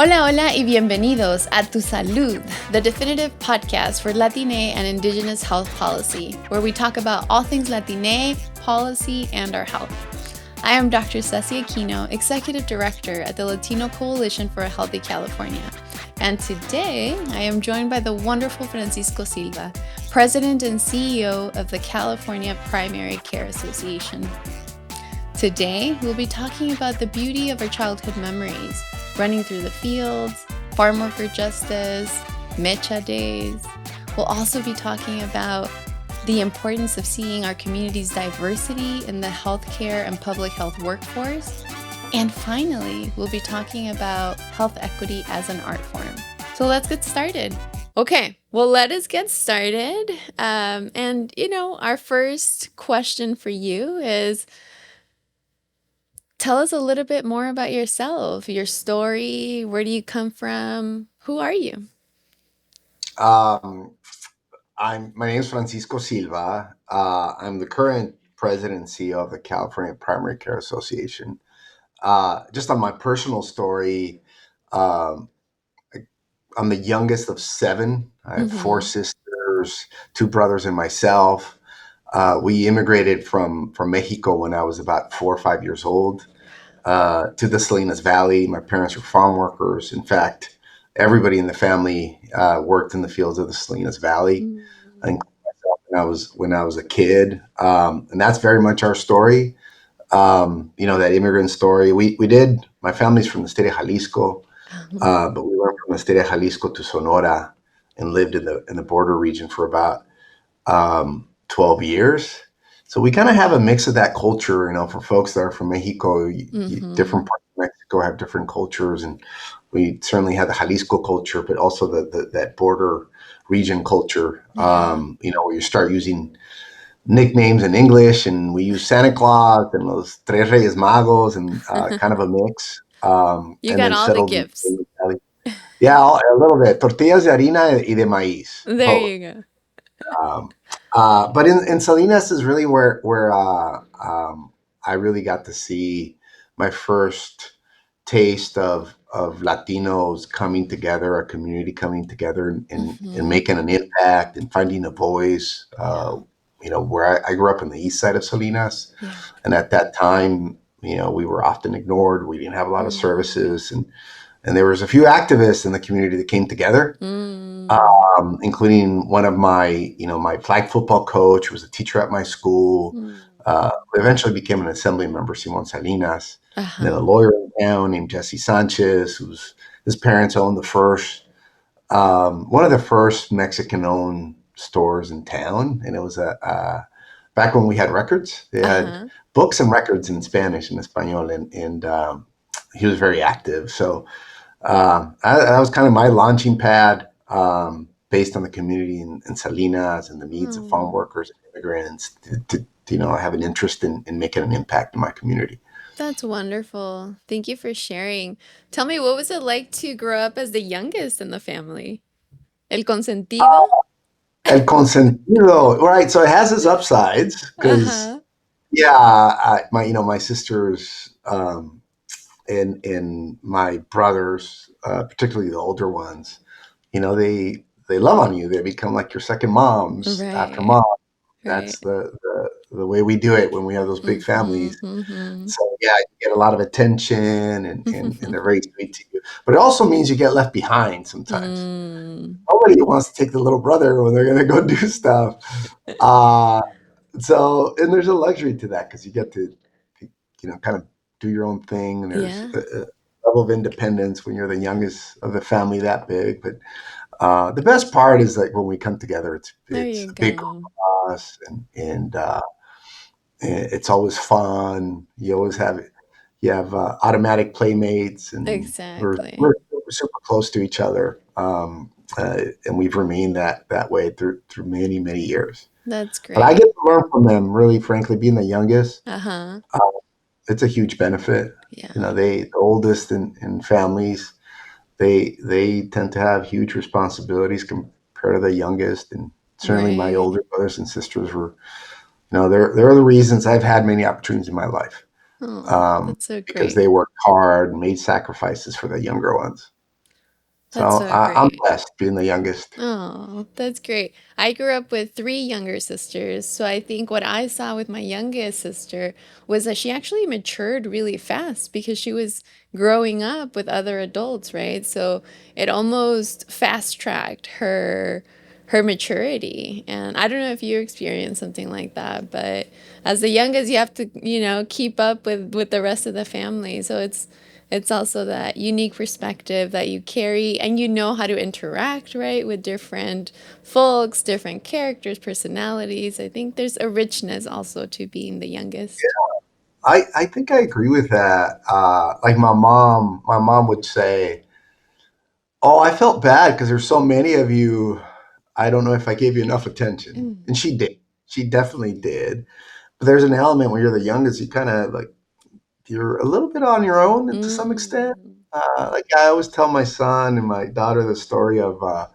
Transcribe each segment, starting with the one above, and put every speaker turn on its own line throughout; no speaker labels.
Hola, hola, y bienvenidos a Tu Salud, the definitive podcast for Latine and Indigenous health policy, where we talk about all things Latine, policy, and our health. I am Dr. Ceci Aquino, Executive Director at the Latino Coalition for a Healthy California. And today, I am joined by the wonderful Francisco Silva, President and CEO of the California Primary Care Association. Today, we'll be talking about the beauty of our childhood memories, running through the fields, farm worker justice, mecha days. We'll also be talking about the importance of seeing our community's diversity in the healthcare and public health workforce. And finally, we'll be talking about health equity as an art form. So let's get started. Okay, well, let us get started. Our first question for you is, tell us a little bit more about yourself, your story. Where do you come from? Who are you?
My name is Francisco Silva. I'm the current president and CEO of the California Primary Care Association. Just on my personal story, um, I'm the youngest of seven. I have four sisters, two brothers, and myself. We immigrated from Mexico when I was about 4 or 5 years old to the Salinas Valley. My parents were farm workers. In fact, everybody in the family worked in the fields of the Salinas Valley, including myself when I was a kid. And that's very much our story. That immigrant story. My family's from the state of Jalisco, but we went from the state of Jalisco to Sonora and lived in the border region for about 12 years. So we kind of have a mix of that culture, for folks that are from Mexico. Different parts of Mexico have different cultures, and we certainly have the Jalisco culture, but also that border region culture, where you start using nicknames in English, and we use Santa Claus and los Tres Reyes Magos, and kind of a mix.
You
and
got
then
all the
settled in
gifts.
the Valley. Yeah, a little bit. Tortillas de harina y de maíz.
There
Both.
you go.
But in Salinas is really where I really got to see my first taste of Latinos coming together, a community coming together and making an impact and finding a voice. Where I grew up on the east side of Salinas, and at that time, we were often ignored. We didn't have a lot of services, and there was a few activists in the community that came together. Including one of my flag football coach, who was a teacher at my school, who eventually became an assembly member, Simon Salinas, and then a lawyer in town named Jesse Sanchez, his parents owned one of the first Mexican-owned stores in town, and it was back when we had records. They had books and records in Spanish and Espanol, and he was very active. So that was kind of my launching pad. Based on the community in Salinas and the needs of farm workers and immigrants to have an interest in making an impact in my community.
That's wonderful. Thank you for sharing. Tell me, what was it like to grow up as the youngest in the family? El consentido?
El consentido, right? So it has its upsides because, my sisters and my brothers, particularly the older ones, they love on you. They become like your second moms after mom. That's the way we do it when we have those big families. So you get a lot of attention and they're very sweet to you. But it also means you get left behind sometimes. Nobody wants to take the little brother when they're going to go do stuff. And there's a luxury to that because you get to kind of do your own thing. And there's a level of independence when you're the youngest of the family that big. But the best part is like when we come together, it's a big group of us, and it's always fun. You have automatic playmates, and we're super close to each other, and we've remained that way through many, many years.
That's great.
But I get to learn from them. Really, frankly, being the youngest, it's a huge benefit. The oldest in families. They tend to have huge responsibilities compared to the youngest, and certainly my older brothers and sisters were. They're the reasons I've had many opportunities in my life.
That's so great.
Because they worked hard and made sacrifices for the younger ones.
That's
So
so
I'm
great.
blessed being the youngest.
Oh, that's great. I grew up with three younger sisters, so I think what I saw with my youngest sister was that she actually matured really fast because she was growing up with other adults, right? So it almost fast-tracked her maturity. And I don't know if you experienced something like that, but as the youngest, you have to, keep up with the rest of the family. So it's also that unique perspective that you carry and you know how to interact, right, with different folks, different characters, personalities. I think there's a richness also to being the youngest.
I think I agree with that. Like my mom would say, "Oh, I felt bad because there's so many of you. I don't know if I gave you enough attention."
Mm.
And she did. She definitely did. But there's an element when you're the youngest, you kind of like you're a little bit on your own to some extent.
Mm.
Like I always tell my son and my daughter the story of uh,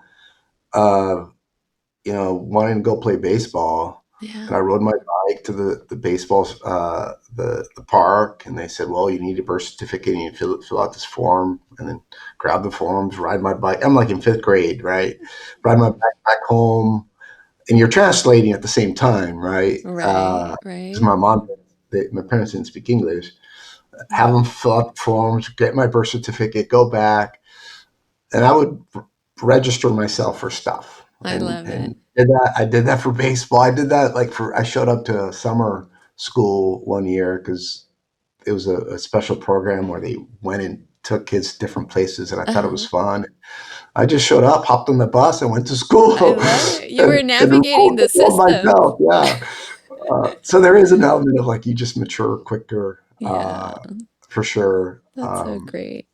wanting to go play baseball.
Yeah.
And I rode my bike to the baseball, the park, and they said, "Well, you need a birth certificate, and you fill out this form, and then grab the forms, ride my bike." I'm like in fifth grade, right? Ride my bike back home, and you're translating at the same time, right?
Right,
Because
right.
my my parents didn't speak English. Have
Mm.
them fill out the forms, get my birth certificate, go back, and I would register myself for stuff.
I
And
love it.
and I did that for baseball. I did that like for I showed up to summer school one year because it was a special program where they went and took kids to different places, and I thought it was
Uh-huh.
fun. I just showed up, hopped on the bus, and went to
I
school
love it. You were
and
navigating the
enrolled
system.
myself. Yeah. So there is an element of like you just mature quicker,
Yeah,
for sure.
that's so great.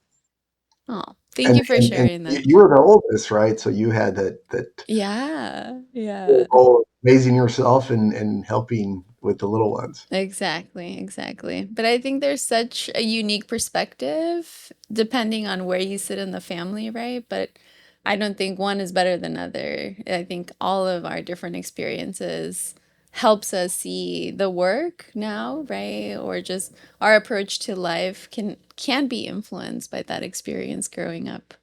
Oh, thank
And,
you for
and
sharing
you
that.
you were the oldest, right? So you had that
Yeah, yeah.
role of raising yourself and helping with the little ones.
Exactly, exactly. But I think there's such a unique perspective depending on where you sit in the family, right? But I don't think one is better than other. I think all of our different experiences helps us see the work now, right? Or just our approach to life can be influenced by that experience growing up.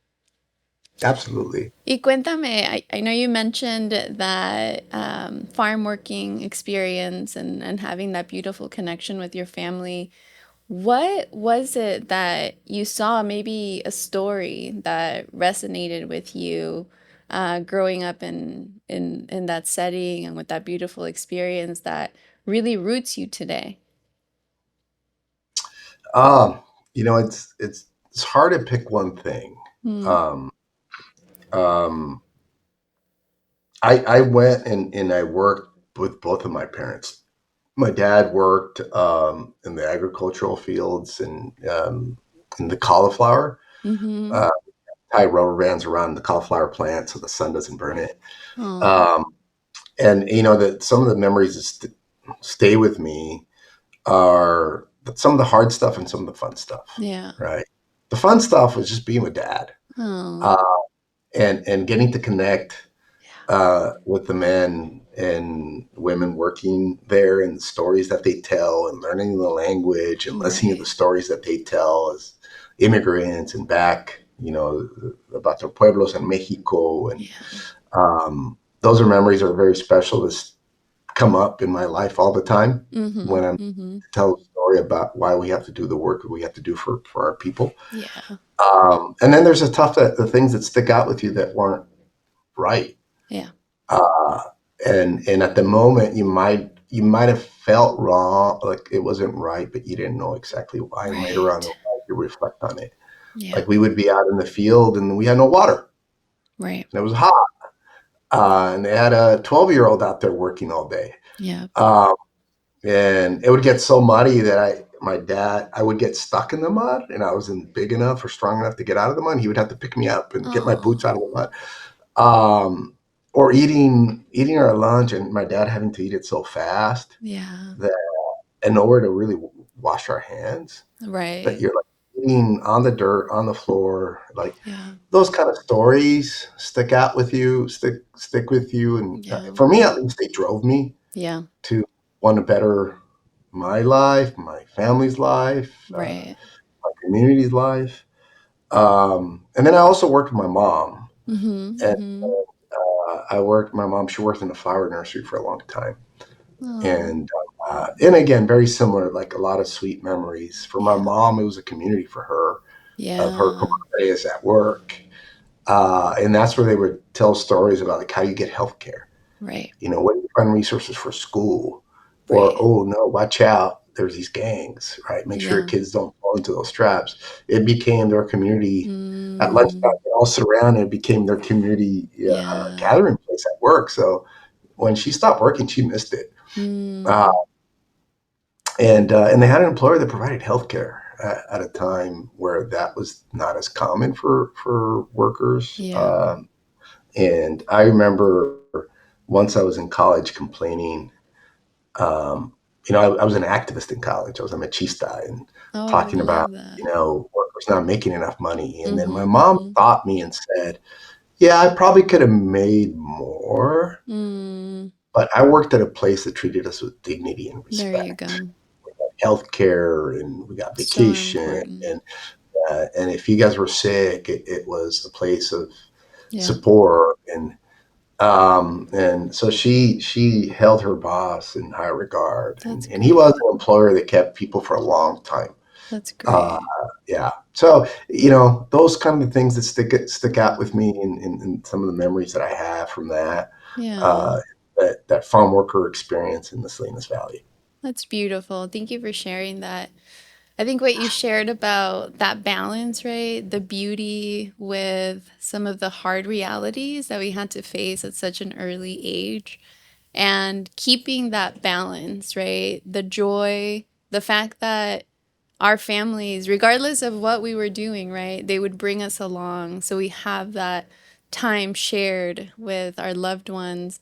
Absolutely.
Y cuéntame, I know you mentioned that farm working experience and having that beautiful connection with your family. What was it that you saw, maybe a story that resonated with you growing up in that setting and with that beautiful experience that really roots you today?
Um, it's hard to pick one thing.
Hmm.
Um, um, I went and I worked with both of my parents. My dad worked in the agricultural fields and in the cauliflower.
Mm-hmm.
Uh, Tie rubber bands around the cauliflower plant so the sun doesn't burn it.
Oh,
Um, and that some of the memories that stay with me are some of the hard stuff and some of the fun stuff.
yeah.
Right. The fun stuff was just being with dad,
Oh,
uh, and getting to connect
yeah.
with the men and women working there and the stories that they tell and learning the language and listening to the
Right.
stories that they tell as immigrants and back, about their pueblos in Mexico. And
Yeah.
those are memories that are very special that come up in my life all the time
Mm-hmm.
when I'm
Mm-hmm.
tell a story about why we have to do the work that we have to do for our people.
Yeah.
And then there's the things that stick out with you that weren't right.
Yeah.
Uh, and at the moment you might have felt wrong, like it wasn't right, but you didn't know exactly why. And later on in
Right.
life, you reflect on it.
Yeah.
Like we would be out in the field and we had no water
Right.
and it was hot. And they had a 12-year-old out there working all day.
Yeah.
Um, and it would get so muddy that I would get stuck in the mud, and I wasn't big enough or strong enough to get out of the mud. He would have to pick me up and get my boots
Oh,
out of the mud. Um, or eating our lunch, and my dad having to eat it so fast
yeah.
that and nowhere to really wash our hands. That
Right.
you're like eating on the dirt on the floor, like
Yeah.
those kind of stories stick with you, and
Yeah.
for me at least, they drove me
Yeah.
to want to better my life, my family's life,
Right.
my community's life. And then I also worked with my mom.
Mm-hmm.
And
Mm-hmm.
my mom, she worked in a flower nursery for a long time.
Oh,
And again, very similar, like a lot of sweet memories. For my
yeah.
mom, it was a community for her of her
Yeah.
comadres at work. And that's where they would tell stories about like how you get health care.
Right.
Where do you find resources for school? Or,
Right.
oh no, watch out, there's these gangs, right? Make sure your
Yeah.
kids don't fall into those traps. It became their community at lunchtime.
Mm,
They all surrounded. It became their community
yeah.
gathering place at work. So when she stopped working, she missed it. Uh,
Mm,
and they had an employer that provided health care at a time where that was not as common for workers.
yeah.
And I remember once I was in college complaining. Um, I was an activist in college. I was a machista and
Oh, I
talking about,
love that.
workers not making enough money. And then my
Mm-hmm.
mom
Mm-hmm.
stopped me and said, yeah, I probably could have made more,
Mm,
but I worked at a place that treated us with dignity and
there you
respect.
go.
Healthcare, and we got
So
vacation,
important.
and if you guys were sick, it was a place of
Yeah.
support. And so she held her boss in high regard,
That's
and he was
great.
an employer that kept people for a long time.
That's
Uh,
great.
yeah. So those kind of things that stick out with me, and some of the memories that I have from
Yeah.
uh, that farm worker experience in the Salinas Valley.
That's beautiful. Thank you for sharing that. I think what you shared about that balance, right? The beauty with some of the hard realities that we had to face at such an early age, and keeping that balance, right? The joy, the fact that our families, regardless of what we were doing, right, they would bring us along. So we have that time shared with our loved ones,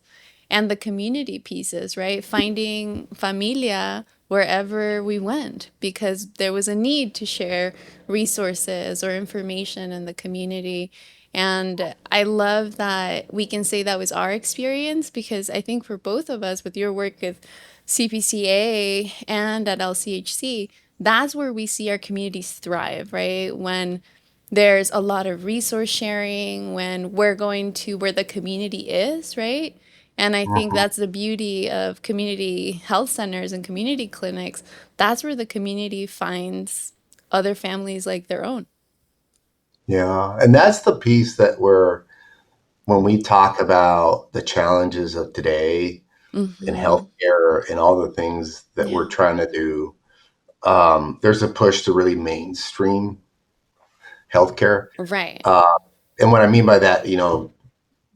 and the community pieces, right? Finding familia wherever we went because there was a need to share resources or information in the community. And I love that we can say that was our experience because I think for both of us, with your work with CPCA and at LCHC, that's where we see our communities thrive, right? When there's a lot of resource sharing, when we're going to where the community is, right? And I think
Mhm.
that's the beauty of community health centers and community clinics. That's where the community finds other families like their own.
Yeah, and that's the piece that when we talk about the challenges of today in
Mm-hmm.
healthcare and all the things that we're
Yeah.
trying to do. There's a push to really mainstream healthcare.
Right.
Uh, and what I mean by that,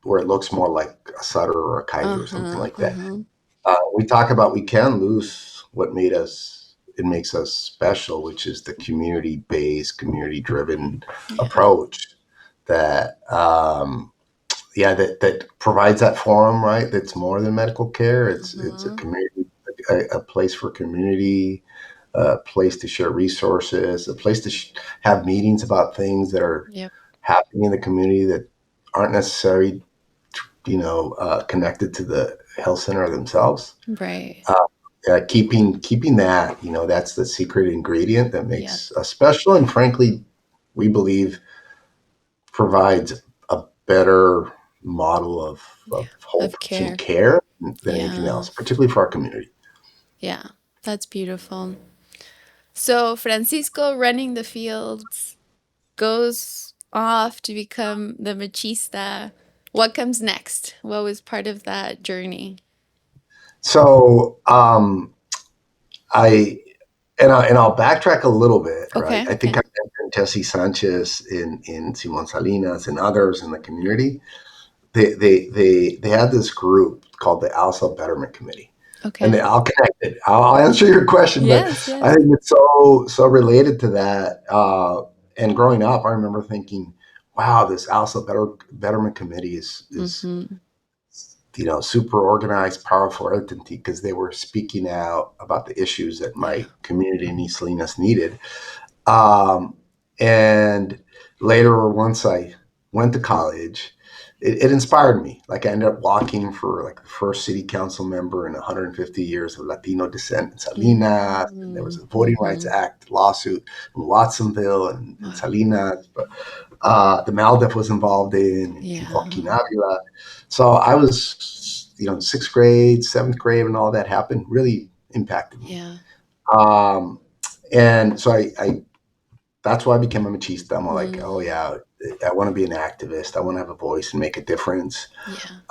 where it looks more like a Sutter or a Kaiser or something
Uh-huh.
like that.
Uh-huh.
We talk about we can lose what it makes us special, which is the community based, community driven
Yeah.
approach that, that provides that forum, right? That's more than medical care. It's a
Uh-huh.
community, a place for community, a place to share resources, a place to have meetings about things that are
Yep.
happening in the community that aren't necessarily, connected to the health center themselves.
Right.
Uh, keeping that, that's the secret ingredient that
Yep.
makes us special, and frankly, we believe provides a better model of whole
Of
person
care.
care than anything
Yeah.
else, particularly for our community.
Yeah. That's beautiful. So Francisco running the fields goes off to become the machista. What comes next? What was part of that journey?
So I I'll backtrack a little bit, right?
Okay,
I think
okay,
I mentioned Jesse Sanchez in Simon Salinas and others in the community. They had this group called the Alsa Betterment Committee, and
okay.
I'll connect it. I'll answer your question, but
Yes,
I
yes.
think it's so related to that. And growing up, I remember thinking, "Wow, this Betterment Committee is
Mm-hmm.
super organized, powerful entity," because they were speaking out about the issues that
Yeah.
my community in East Salinas needed. And later, once I went to college it inspired me. Like I ended up walking for like the first city council member in 150 years of Latino descent in Salinas. And there was a Voting Rights Act lawsuit in Watsonville and
Wow.
Salinas. But the Maldef was involved in
Yeah.
Joaquin Avila. So I was, sixth grade, seventh grade, when all that happened, really impacted me.
Yeah.
Um, and so I that's why I became a machista. I'm like, oh
Mm.
yeah, I want to be an activist. I want to have a voice and make a difference.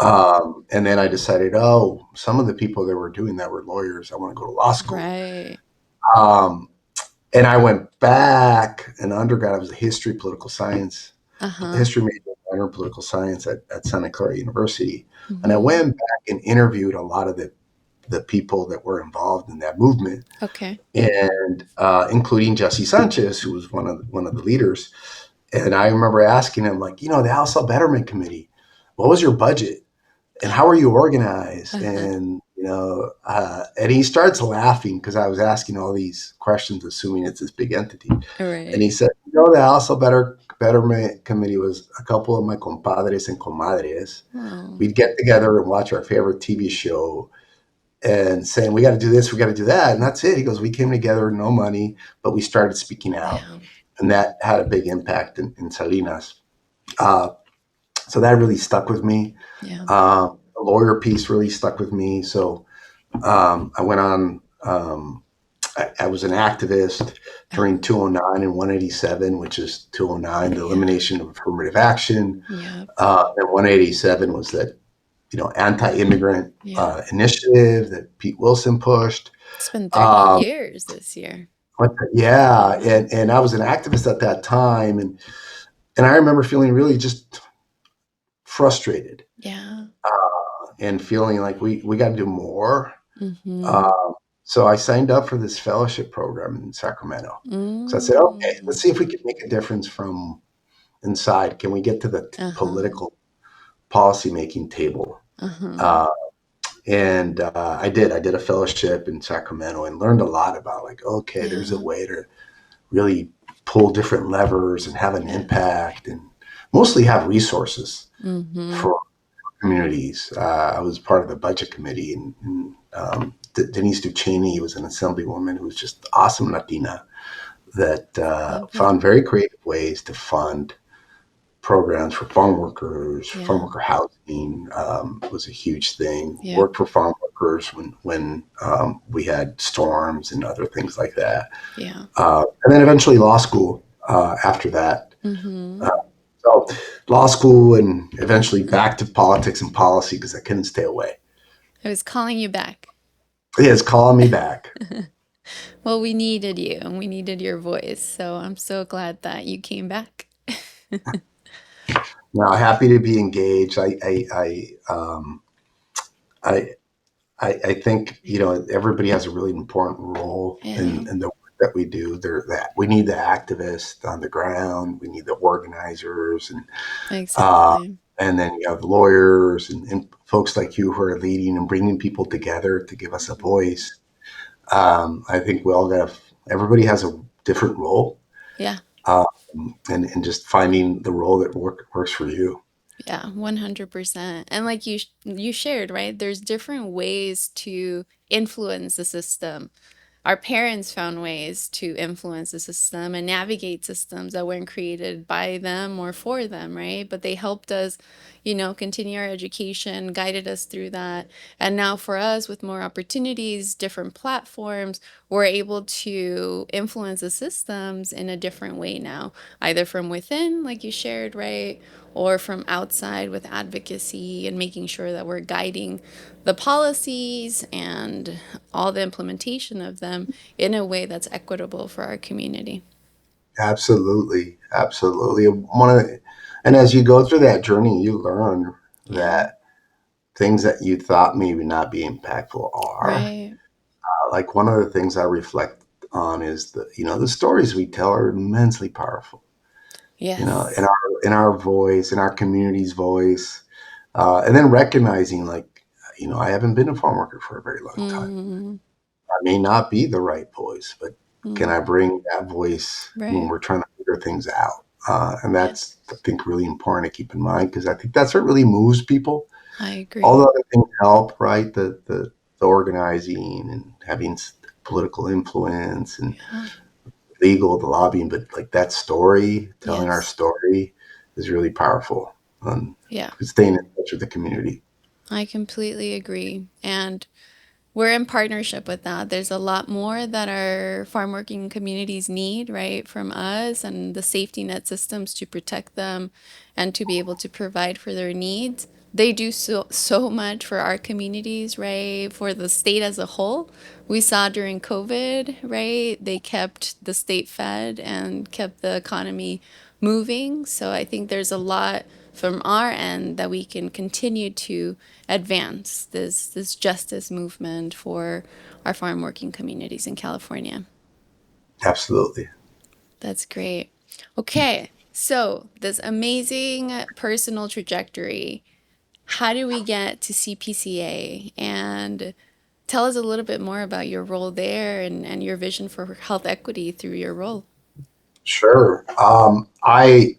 Yeah.
And then I decided, oh, some of the people that were doing that were lawyers. I want to go to law school.
Right.
Um, and I went back in undergrad. I was a history, political science,
Uh-huh.
history major, minor in political science at Santa Clara University. And I
Mm-hmm.
went back and interviewed a lot of the people that were involved in that movement,
Okay.
and including Jesse Sanchez, who was one of the leaders. And I remember asking him, like, the House of Betterment Committee, what was your budget? And how are you organized?
Uh-huh.
And he starts laughing because I was asking all these questions, assuming it's this big entity. And
Right.
he said, the House of Betterment Committee was a couple of my compadres and comadres.
Oh.
We'd get together and watch our favorite TV show and saying, we got to do this, we got to do that. And that's it. He goes, we came together, no money, but we started speaking out.
Yeah.
And that had a big impact in Salinas. Uh, so that really stuck with me.
Yeah.
The lawyer piece really stuck with me. So I went on, I was an activist during 209 and 187, which is 209, the elimination of affirmative action.
Yeah.
And 187 was that, anti-immigrant
Yeah.
initiative that Pete Wilson pushed.
It's been 30
Um,
years this year.
yeah, and I was an activist at that time, and I remember feeling really just frustrated,
Yeah.
and feeling like we got to do more.
Mm-hmm.
Um, so I signed up for this fellowship program in Sacramento. So I said, okay, let's
Mm.
see if we can make a difference from inside. Can we get to the
Uh-huh.
political policy making table?
Uh-huh.
Uh, and I did. I did a fellowship in Sacramento and learned a lot about, like, okay, there's a
Yeah.
way to really pull different levers and have an
Yes.
impact, and mostly have resources
Mm-hmm.
for communities. I was part of the budget committee, and Denise Ducheney was an assemblywoman who was just awesome Latina that
Love it.
found very creative ways to fund programs for farm workers. Farm
Yeah.
worker housing was a huge thing.
Yeah.
Worked for farm workers when we had storms and other things like that.
Yeah.
And then eventually law school after that.
Mm-hmm.
Uh, so law school and eventually back to politics and policy because I couldn't stay away.
I was calling you back.
It's calling me back.
Well, we needed you and we needed your voice. So I'm so glad that you came back.
Now, happy to be engaged. I, I think everybody has a really important role
Yeah.
in the work that we do. That we need the activists on the ground. We need the organizers, uh,
Exactly.
and then you have lawyers and folks like you who are leading and bringing people together to give us a
Mhm.
voice. I think we all got. Everybody has a different role,
Yeah.
um, and just finding the role that works for you.
Yeah, 100%. And like you shared, right? There's different ways to influence the system. Our parents found ways to influence the system and navigate systems that weren't created by them or for them, right? But they helped us, continue our education, guided us through that. And now for us, with more opportunities, different platforms, we're able to influence the systems in a different way now, either from within, like you shared, right? Or from outside with advocacy and making sure that we're guiding the policies and all the implementation of them in a way that's equitable for our community.
Absolutely, absolutely. And as you go through that journey, you learn
Yeah,
that things that you thought maybe not be impactful are.
right.
Like one of the things I reflect on is the stories we tell are immensely powerful. In
Yes.
our voice, in our community's voice, and then recognizing, like, I haven't been a farm worker for a very long time.
Mm,
I may not be the right voice, but can
mm,
I bring that voice when
right.
we're trying to figure things out? And that's,
Yes,
I think, really important to keep in mind because I think that's what really moves people.
I
All the
agree.
other things help, right? The organizing and having political influence and
Yeah.
legal, the lobbying, but like that story, telling our
Yes.
story is really powerful.
Yeah.
Staying in touch with the community.
I completely agree. And we're in partnership with that. There's a lot more that our farm working communities need, right, from us and the safety net systems to protect them and to be able to provide for their needs. They do so much for our communities, right, for the state as a whole. We saw during COVID, right, they kept the state fed and kept the economy moving. So I think there's a lot from our end that we can continue to advance this justice movement for our farm working communities in California.
Absolutely.
That's great. Okay, so this amazing personal trajectory. How do we get to CPCA? And tell us a little bit more about your role there and your vision for health equity through your role.
Sure. I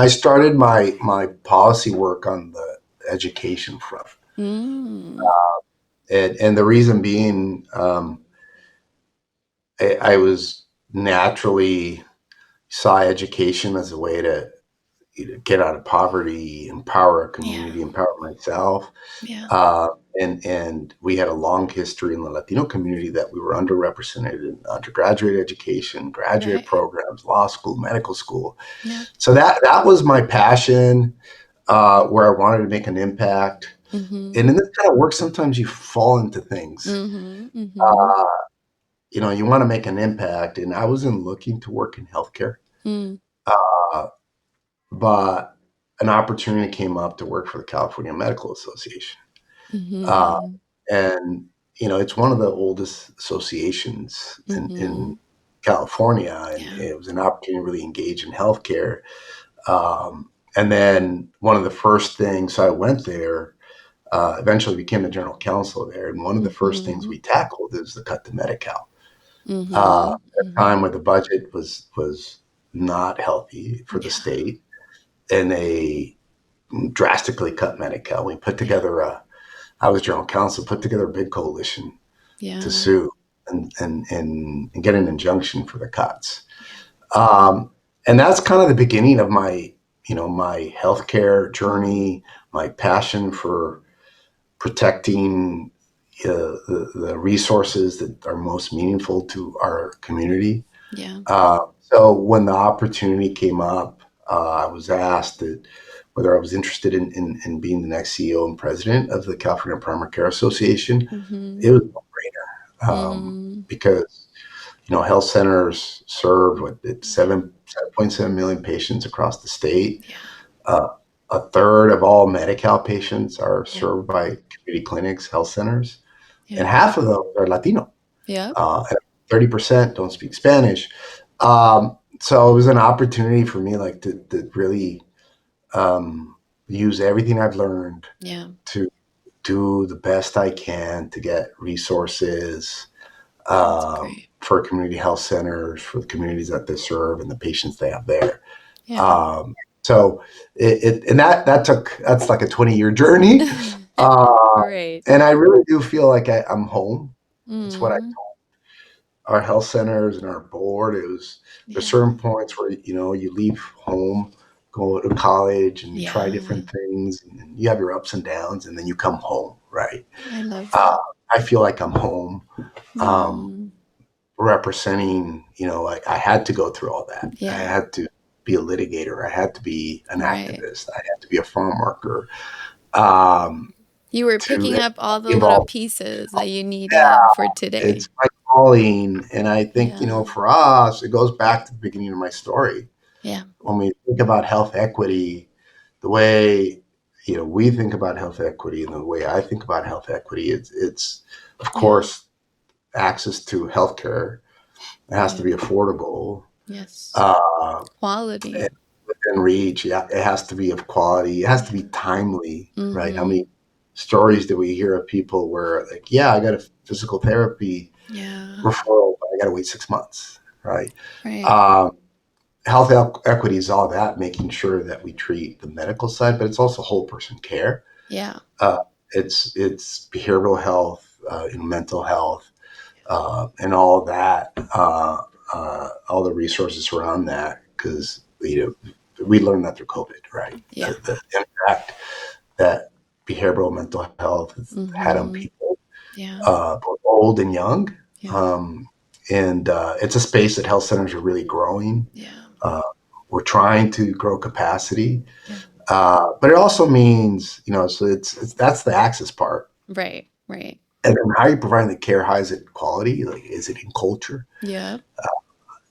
started my policy work on the education front,
Mm,
and the reason being, I was naturally saw education as a way to get out of poverty, empower a
yeah,
community, empower myself.
yeah,
Uh, and we had a long history in the Latino community that we were underrepresented in undergraduate education, graduate
right.
programs, law school, medical school.
Yeah.
So that was my passion, where I wanted to make an impact. And
Mm-hmm.
in this kind of work, sometimes you fall into things.
Mm-hmm. Mm-hmm.
Uh, you want to make an impact, and I wasn't looking to work in healthcare,
Mm,
uh, but an opportunity came up to work for the California Medical Association. Uh,
mm-hmm.
and it's one of the oldest associations in
Mm-hmm.
California, and
Yeah.
it was an opportunity to really engage in healthcare. And then one of the first things, so I went there, eventually became the general counsel there, and one of the first things
Mm-hmm.
we tackled is the cut to Medi-Cal.
Mm-hmm.
At a time
Mm-hmm.
where the budget was not healthy for the
Yeah.
state, and they drastically cut Medi-Cal. We put
Yeah.
together I was general counsel, put together a big coalition to
Yeah.
sue and get an injunction for the cuts.
Yeah.
Um, and that's kind of the beginning of my healthcare
Mm-hmm.
journey, my passion for protecting the resources that are most meaningful to our community.
Yeah.
So when the opportunity came up, I was asked whether I was interested in being the next CEO and president of the California Primary Care Association.
Mm-hmm.
It was a no-brainer,
Mm-hmm.
because health centers serve what it's 7.7 million patients across the state.
Yeah.
Uh, a third of all Medi-Cal patients are
Yeah.
served by community clinics, health centers, and
Yeah.
half of those are Latino.
Yeah.
And 30% don't speak Spanish. So it was an opportunity for me, like to really um, use everything I've learned
Yeah.
to do the best I can to get resources,
That's great.
for community health centers, for the communities that they serve, and the patients they have there.
Yeah.
Um, so and that's like a 20-year journey, uh,
Great.
and I really do feel like I'm home. It's what I
Mm-hmm.
our health centers and our board. There's
Yeah.
certain points where you leave home, go to college, and you try
Yeah.
different things, and you have your ups and downs, and then you come home, right?
I love
Uh,
that.
I feel like I'm home, um,
Mm.
representing. I had to go through all that. I
Yeah.
had to be a litigator. I had to be an
Right.
activist. I had to be a farm worker. Um,
You were
to
picking up all the little
involve.
pieces that you
Yeah,
needed for
it's
today.
my calling, and I think
Yeah.
for us, it goes back to the beginning of my story.
Yeah.
When we think about health equity, the way we think about health equity, and the way I think about health equity, it's of
Yeah.
course access to healthcare. It has to
Yeah.
be affordable,
Yes.
uh,
Quality.
and within reach. Yeah, it has to be of quality. It has to be
Yeah.
timely, right? How
Mm-hmm.
many stories do we hear of people where, like, yeah, I got a physical therapy
Yeah.
referral, but I got to wait 6 months, right?
Right.
Um, health equity is all that, making sure that we treat the medical side, but it's also whole person care.
Yeah.
Uh, it's behavioral health, mental health, and all that, all the resources around that, because we learned that through COVID, right?
Yeah.
The impact that behavioral mental health has had on
Mm-hmm.
people,
Yeah.
both old and young.
Yeah.
And it's a space that health centers are really growing.
Yeah.
Uh, we're trying to grow capacity,
Yeah.
but it also means, so it's that's the access part.
Right. Right.
And then how are you providing the care? How is it quality? Like, is it in culture?
Yeah.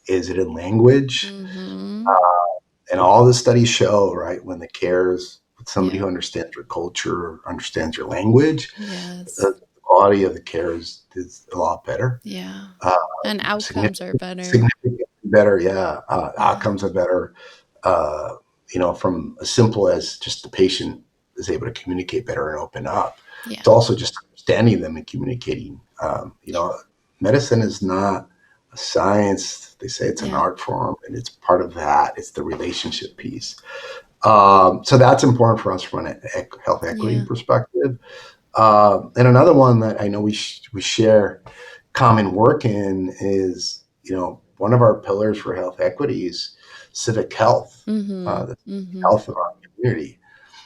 Is it in language?
Mm-hmm.
Uh, and all the studies show, right, when the care is with somebody
Yeah.
who understands your culture, understands your language,
Yes.
the quality of the care is a lot better.
Yeah.
Uh,
And outcomes are better.
significantly better, yeah.
Yeah.
Outcomes are better. Uh, from as simple as just the patient is able to communicate better and open up,
Yeah.
to also just understanding them and communicating.
Yeah.
Medicine is not a science. They say it's an
Yeah.
art form, and it's part of that. It's the relationship piece. So that's important for us from an health equity
Yeah.
perspective. And another one that I know we share common work in is, one of our pillars for health equity is civic health,
Mm-hmm.
the
Mm-hmm.
health of our community.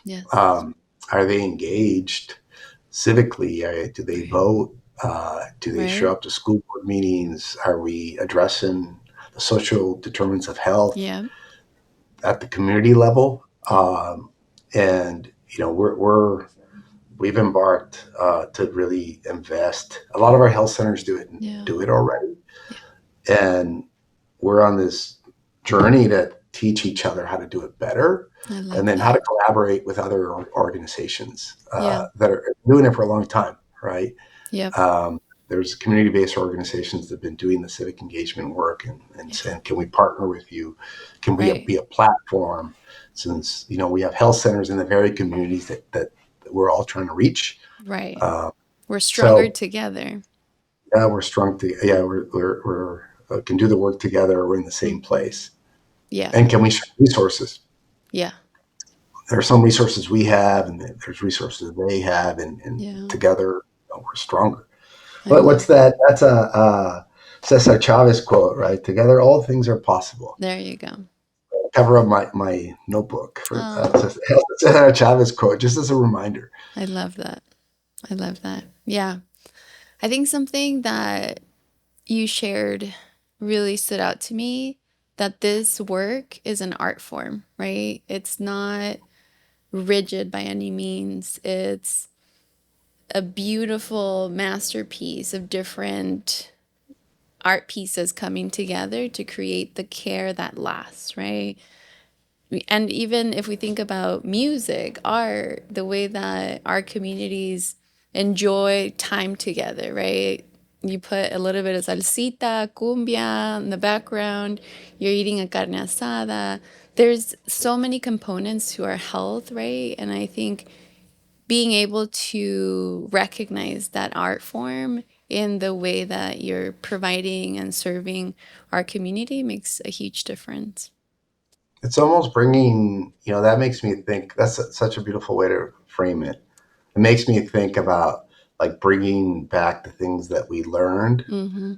Yes.
Are they engaged civically? Do they
Right.
vote? Do they show
Right.
up to school board meetings? Are we addressing the social determinants of health
Yeah.
at the community level?
Yeah.
And we've embarked to really invest. A lot of our health centers
Yeah.
do it already,
Yeah.
and we're on this journey to teach each other how to do it better,
I love
and then how
that.
to collaborate with other organizations
Yeah.
that are doing it for a long time, right?
Yep.
There's community-based organizations that have been doing the civic engagement work, and
Yeah.
saying, can we partner with you? Can we
Right.
be a platform? Since we have health centers in the very communities that we're all trying to reach.
Right.
Uh,
We're stronger
so
together.
yeah, we're strong. We're can do the work together. We're in the same
Mm-hmm.
place,
Yeah.
and can we share resources?
Yeah.
There are some resources we have, and there's resources they have, and
Yeah.
together we're stronger.
I
But what's
love that.
that? That's a Cesar Chavez quote, right? Together, all things are possible.
There you go.
Cover of my notebook for
Oh,
Cesar Chavez quote, just as a reminder.
I love that. I love that. Yeah. I think something that you shared really stood out to me, that this work is an art form, right? It's not rigid by any means. It's a beautiful masterpiece of different art pieces coming together to create the care that lasts, right? And even if we think about music, art, the way that our communities enjoy time together, right? You put a little bit of salsita, cumbia in the background, you're eating a carne asada. There's so many components to our health, right? And I think being able to recognize that art form in the way that you're providing and serving our community makes a huge difference.
It's almost bringing, that makes me think. That's such a beautiful way to frame it. It makes me think about, like, bringing back the things that we learned.
Mm-hmm.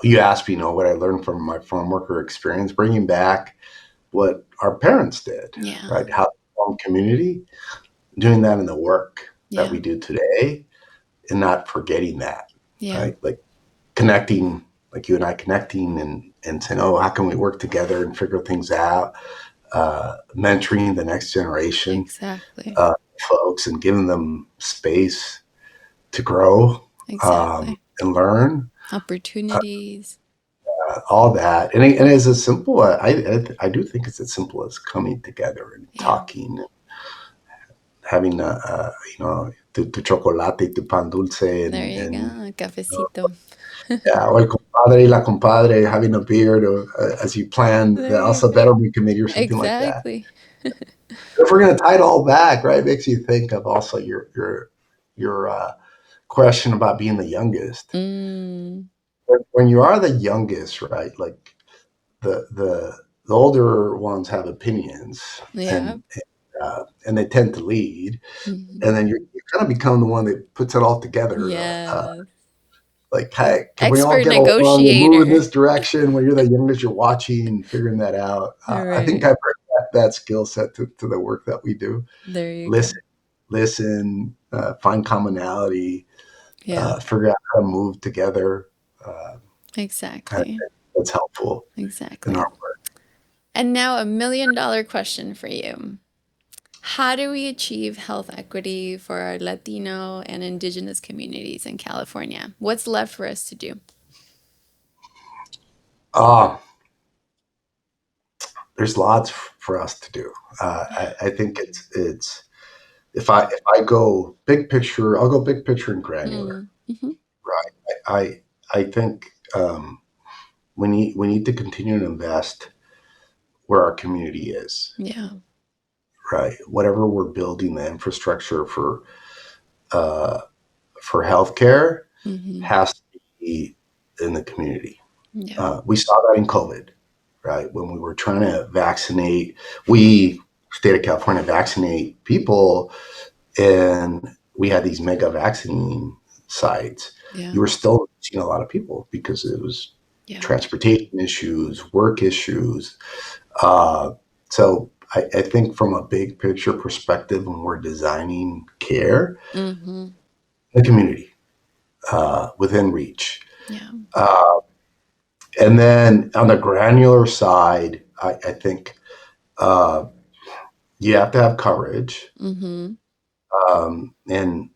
You asked me, what I learned from my farm worker experience, bringing back what our parents did,
Yeah.
right? How to form community, doing that in the work that
Yeah.
we do today, and not forgetting that,
Yeah.
right? Like connecting, like you and I connecting, and saying, how can we work together and figure things out? Mentoring the next generation
Exactly.
folks, and giving them space to grow,
Exactly.
and learn,
Opportunities.
all that. And it's as simple. I do think it's as simple as coming together and
Yeah.
talking, having tu chocolate, tu pan dulce,
There you
and
go. A cafecito.
yeah, or el compadre y la compadre having a beer as you plan the
There you
Alpha
go.
Betterment Committee or something like that.
Exactly.
If we're going to tie it all back, right, it makes you think of also your question about being the youngest.
Mm.
When you are the youngest, right, like, the older ones have opinions,
Yeah.
and they tend to lead,
Mhm.
and then you kind of become the one that puts it all together.
Yes.
Like, hey, can we all
Expert
get along and move in
negotiator.
this direction? When you're the youngest, you're watching, figuring that out. I think I
Right.
bring that skill set to the work that we do.
There you go.
Listen, find commonality,
Yeah,
figure out how to move together. Uh, I think
exactly.
that's helpful in
Exactly.
our work.
And now $1 million question for you. How do we achieve health equity for our Latino and Indigenous communities in California? What's left for us to do?
Uh, there's lots for us to do. I think it's if I go big picture, I'll go big picture and granular.
Mm-hmm.
Right. I think we need to continue to invest where our community is.
Yeah.
Right. Whatever we're building the infrastructure uh, for healthcare
Mm-hmm.
has to be in the community.
Yeah.
We saw that in COVID, right? When we were trying to vaccinate, we, state of California, vaccinate people, and we had these mega vaccinating sites.
Yeah.
You were still seeing a lot of people because it was
Yeah.
transportation issues, work issues. Uh, so I think from a big picture perspective, when we're designing care,
Mm-hmm.
the community within reach.
Yeah.
Uh, and then on the granular side, I think uh, you have to have coverage,
Mm-hmm.
and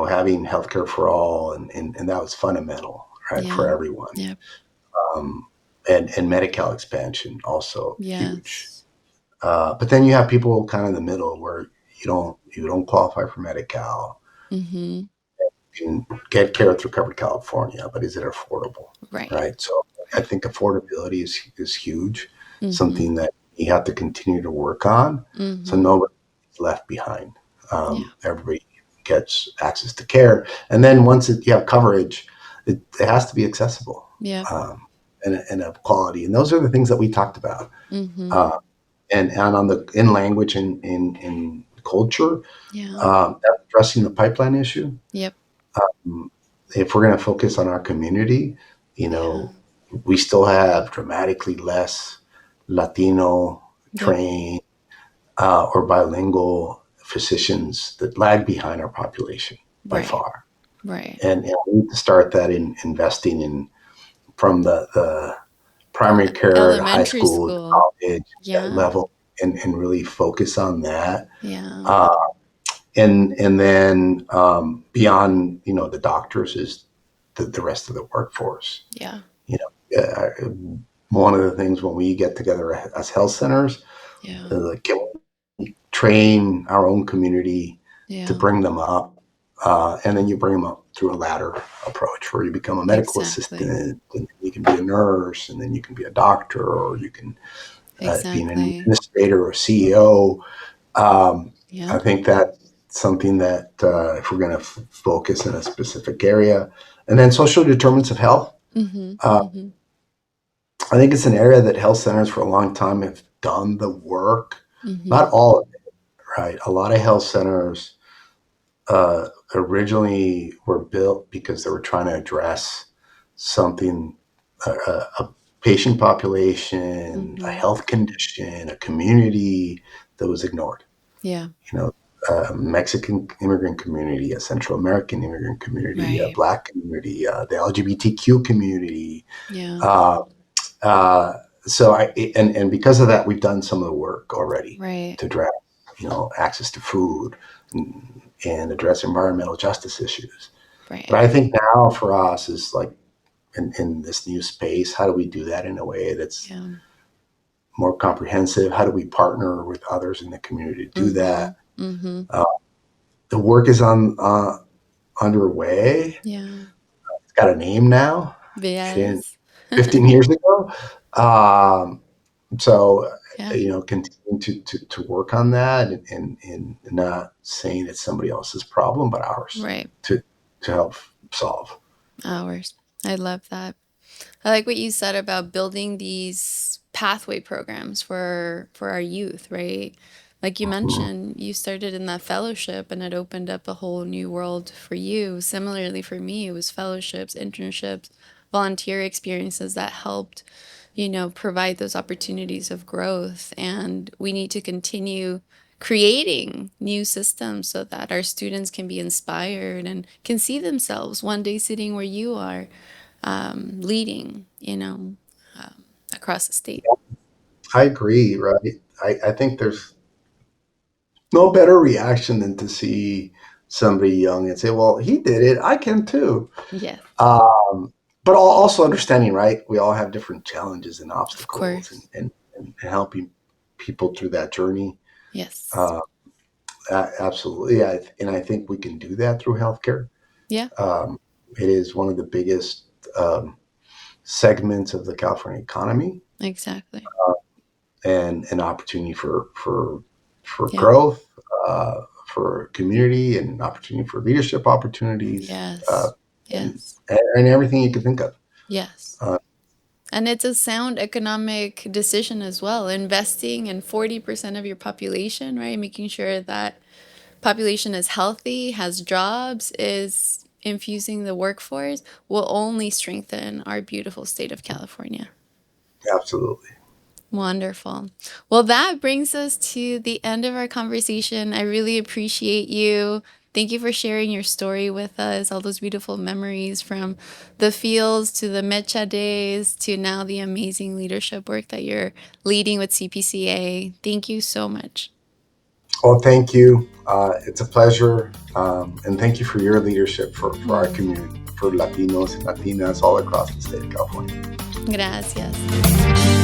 having healthcare for all, and that was fundamental, right,
Yeah.
for everyone.
Yeah.
Um, and Medi-Cal expansion also huge.
Yes.
But then you have people kind of in the middle where you don't qualify for Medi-Cal.
Mm-hmm.
You can get care through Covered California, but is it affordable?
Right.
Right. So I
Right.
think affordability is huge,
Mm-hmm.
something that you have to continue to work on, so
Mm-hmm.
nobody's left behind.
Yeah.
Everybody gets access to care, and then once you have coverage, it has to be accessible,
Yeah.
um, and of quality. And those are the things that we talked about.
Mm-hmm.
Uh, and on the in language and in culture,
Yeah.
addressing the pipeline issue.
Yep.
Um, if we're going to focus on our community, you
Yeah.
know, we still have dramatically less Latino
Yep.
trained or bilingual physicians that lag behind our population by
Right.
far.
Right.
And we need to start that in investing in from the primary care to high
Elementary
school to
school.
college
Yeah.
level, and really focus on that.
Yeah.
Uh, and then beyond, the doctors is the rest of the workforce.
Yeah.
You one of the things when we get together as health centers,
Yeah.
like, can we train our own community to
Yeah.
bring them up, and then you bring them up through a ladder approach where you become a medical
Exactly.
assistant, and you can be a nurse, and then you can be a doctor, or you can be an
Exactly.
administrator or CEO. I
Yep.
think that's something that, if we're going to focus in a specific area, and then social determinants of health.
Mm-hmm.
Uh,
Mm-hmm.
I think it's an area that health centers for a long time have done the work.
Mm-hmm.
Not all of it, right? A lot of health centers originally were built because they were trying to address something, a patient population, a
Mm-hmm.
health condition, a community that was ignored.
Yeah.
You know, a Mexican immigrant community, a Central American immigrant community, a
Right.
Black community, the LGBTQ community.
Yeah.
Uh, uh, so and because of that, we've done some of the work already
Right.
to address, access to food, and address environmental justice issues. But
Right.
I think now for us is like in this new space, how do we do that in a way that's
Yeah.
more comprehensive? How do we partner with others in the community to do
Mm-hmm.
that?
Mm-hmm.
Uh, the work is underway.
Yeah.
It's got a name now. It didn't
Yes.
15 years ago. Um, so,
Yeah.
continuing to work on that, and not saying it's somebody else's problem, but ours
Right.
to help solve.
Hours. I love that. I like what you said about building these pathway programs for our youth, right? Like you
Mhm.
mentioned, you started in that fellowship and it opened up a whole new world for you. Similarly for me, it was fellowships, internships, volunteer experiences that helped, provide those opportunities of growth. And we need to continue creating new systems so that our students can be inspired and can see themselves one day sitting where you are, leading, across the state.
I agree, right? I think there's no better reaction than to see somebody young and say, well, he did it. I can too.
Yes,
Um, but also understanding, right? We all have different challenges and
of
obstacles
course.
and helping people through that journey.
Yes.
Uh, Absolutely. Yeah. And I think we can do that through healthcare.
Yeah,
Um, it is one of the biggest segments of the California economy
exactly.
and an opportunity for
Yeah.
growth, for community, and opportunity for leadership opportunities,
Yes.
and
Yes.
and everything you can think of.
Yes.
Uh,
And it's a sound economic decision as well. Investing in 40% of your population, right? Making sure that population is healthy, has jobs, is infusing the workforce will only strengthen our beautiful state of California.
Absolutely.
Wonderful. Well, that brings us to the end of our conversation. I really appreciate you. Thank you for sharing your story with us, all those beautiful memories from the fields to the Mecha days to now the amazing leadership work that you're leading with CPCA. Thank you so much.
Well, thank you. It's a pleasure, and thank you for your leadership for our
Mm,
community, for Latinos and Latinas all across the state of California.
gracias.